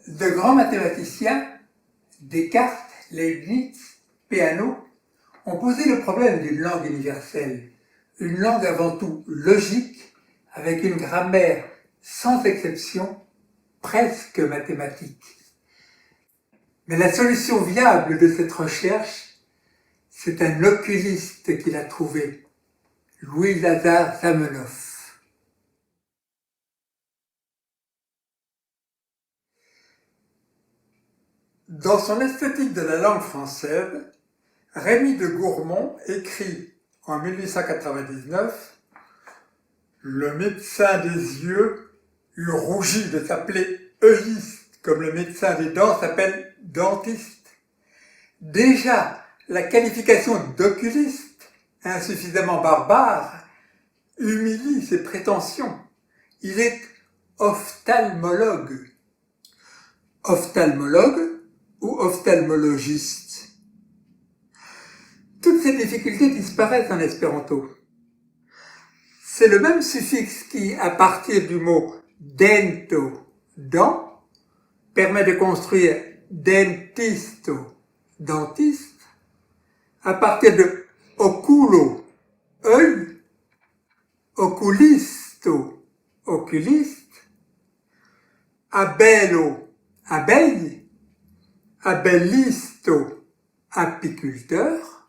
De grands mathématiciens, Descartes, Leibniz, Peano, ont posé le problème d'une langue universelle, une langue avant tout logique, avec une grammaire sans exception, presque mathématique. Mais la solution viable de cette recherche, c'est un oculiste qui l'a trouvée, Louis-Lazare Zamenhof. Dans son esthétique de la langue française, Rémy de Gourmont écrit en 1899 « Le médecin des yeux eut rougi de s'appeler œilliste, comme le médecin des dents s'appelle dentiste. » Déjà, la qualification d'oculiste, insuffisamment barbare, humilie ses prétentions. Il est ophtalmologue. Ophtalmologue ou ophtalmologiste. Toutes ces difficultés disparaissent en espéranto. C'est le même suffixe qui, à partir du mot dento, dent, permet de construire dentisto, dentiste, à partir de oculo, œil, oculisto, oculiste, abello, abeille, abellisto, apiculteur,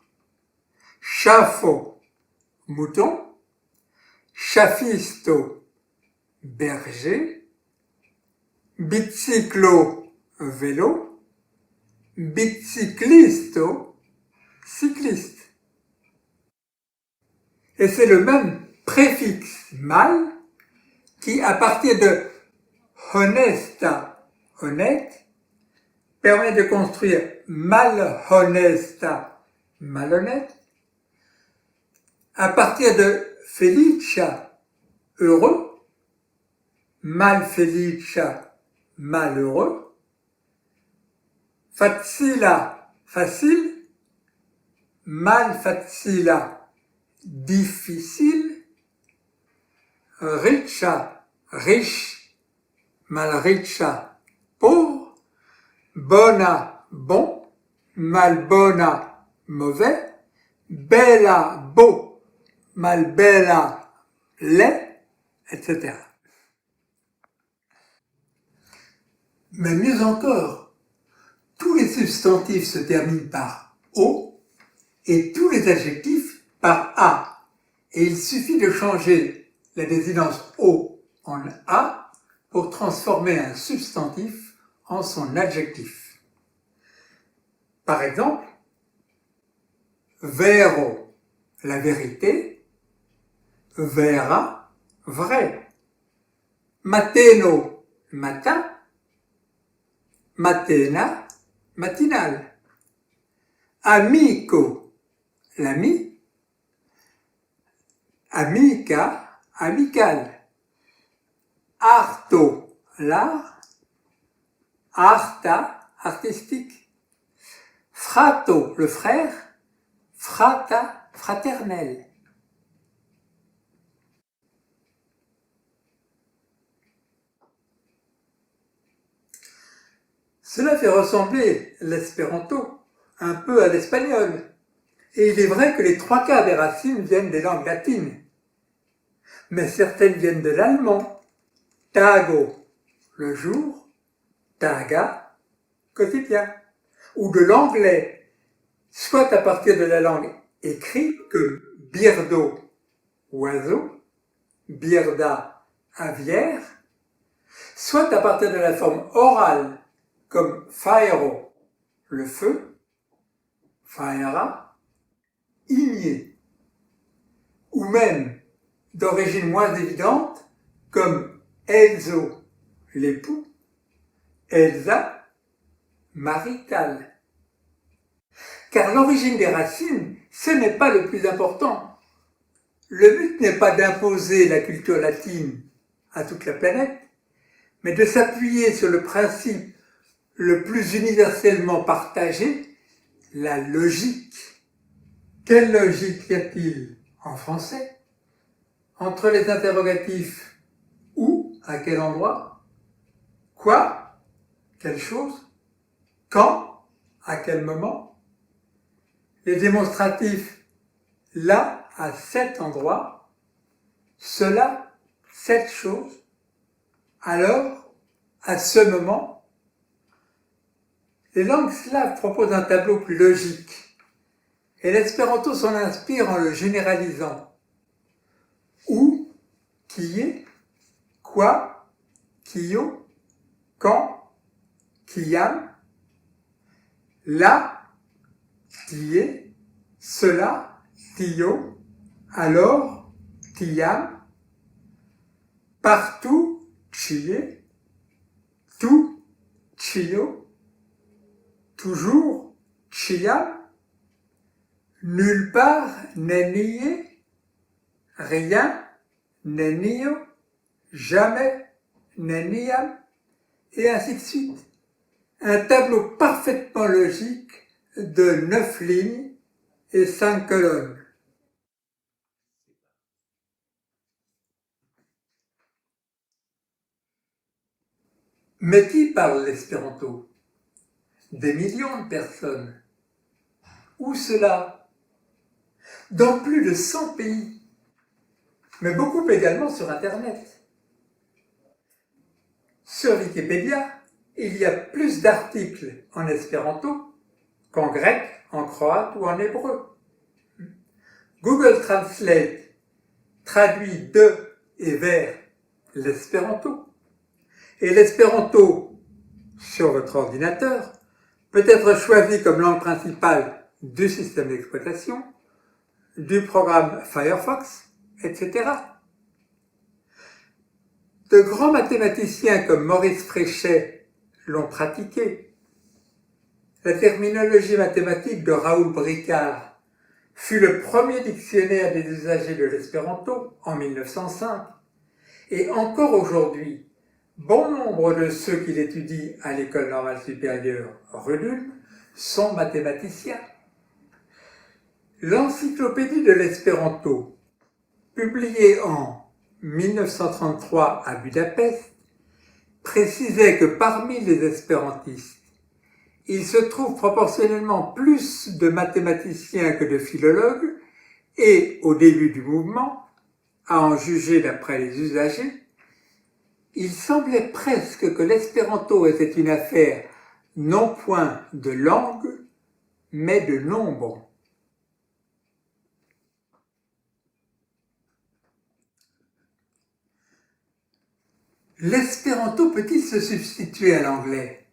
chaffo, mouton, chaffisto, berger, biciclo, vélo, biciclisto, cycliste. Et c'est le même préfixe mal qui, à partir de honesta, honnête, permet de construire malhonesta, malhonnête, à partir de felicia, heureux, malfelicia, malheureux, facila, facile, malfacila, difficile, richa, riche, malricha, pauvre, bona, bon, malbona, mauvais, bella, beau, malbella, laid, etc. Mais mieux encore, tous les substantifs se terminent par O et tous les adjectifs par A. Et il suffit de changer la désinence O en A pour transformer un substantif en son adjectif. Par exemple, vero, la vérité, vera, vrai, mateno, matin, matena, matinale, amico, l'ami, amica, amical, arto, l'art, arta, artistique, frato, le frère, frata, fraternel. Cela fait ressembler l'espéranto un peu à l'espagnol, et il est vrai que les trois quarts des racines viennent des langues latines, mais certaines viennent de l'allemand, tago, le jour, taga, quotidien, ou de l'anglais, soit à partir de la langue écrite que birdo, oiseau, birda, aviaire, soit à partir de la forme orale, comme faero, le feu, faera, igné, ou même d'origine moins évidente, comme Elzo, l'époux, Elsa, marital. Car l'origine des racines, ce n'est pas le plus important. Le but n'est pas d'imposer la culture latine à toute la planète, mais de s'appuyer sur le principe le plus universellement partagé, la logique. Quelle logique y a-t-il en français, entre les interrogatifs où, à quel endroit, quoi, quelle chose, quand, à quel moment, les démonstratifs là, à cet endroit, cela, cette chose, alors, à ce moment. Les langues slaves proposent un tableau plus logique, et l'espéranto s'en inspire en le généralisant. Où, qui est, quoi, kio, quand, kiam, là, qui est, cela, tio, alors, tiam, partout, chie, tout, chio, toujours, chiam, nulle part, nenie, rien, nenio, jamais, neniam, et ainsi de suite. Un tableau parfaitement logique de 9 lignes et 5 colonnes. Mais qui parle l'espéranto? Des millions de personnes. Où cela? Dans plus de 100 pays, mais beaucoup également sur Internet. Sur Wikipédia, il y a plus d'articles en espéranto qu'en grec, en croate ou en hébreu. Google Translate traduit de et vers l'espéranto. Et l'espéranto, sur votre ordinateur, peut être choisi comme langue principale du système d'exploitation, du programme Firefox, etc. De grands mathématiciens comme Maurice Fréchet l'ont pratiqué. La terminologie mathématique de Raoul Bricard fut le premier dictionnaire des usagers de l'espéranto en 1905. Et encore aujourd'hui, bon nombre de ceux qui l'étudient à l'école normale supérieure RULM sont mathématiciens. L'encyclopédie de l'espéranto, publiée en 1933 à Budapest, précisait que parmi les espérantistes, il se trouve proportionnellement plus de mathématiciens que de philologues et, au début du mouvement, à en juger d'après les usagers, il semblait presque que l'espéranto était une affaire non point de langue, mais de nombre. L'espéranto peut-il se substituer à l'anglais?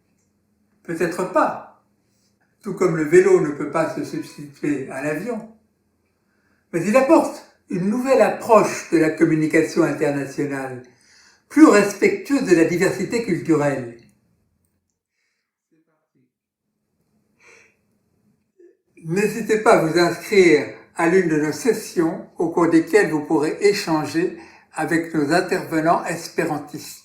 Peut-être pas, tout comme le vélo ne peut pas se substituer à l'avion. Mais il apporte une nouvelle approche de la communication internationale, plus respectueuse de la diversité culturelle. N'hésitez pas à vous inscrire à l'une de nos sessions au cours desquelles vous pourrez échanger avec nos intervenants espérantistes.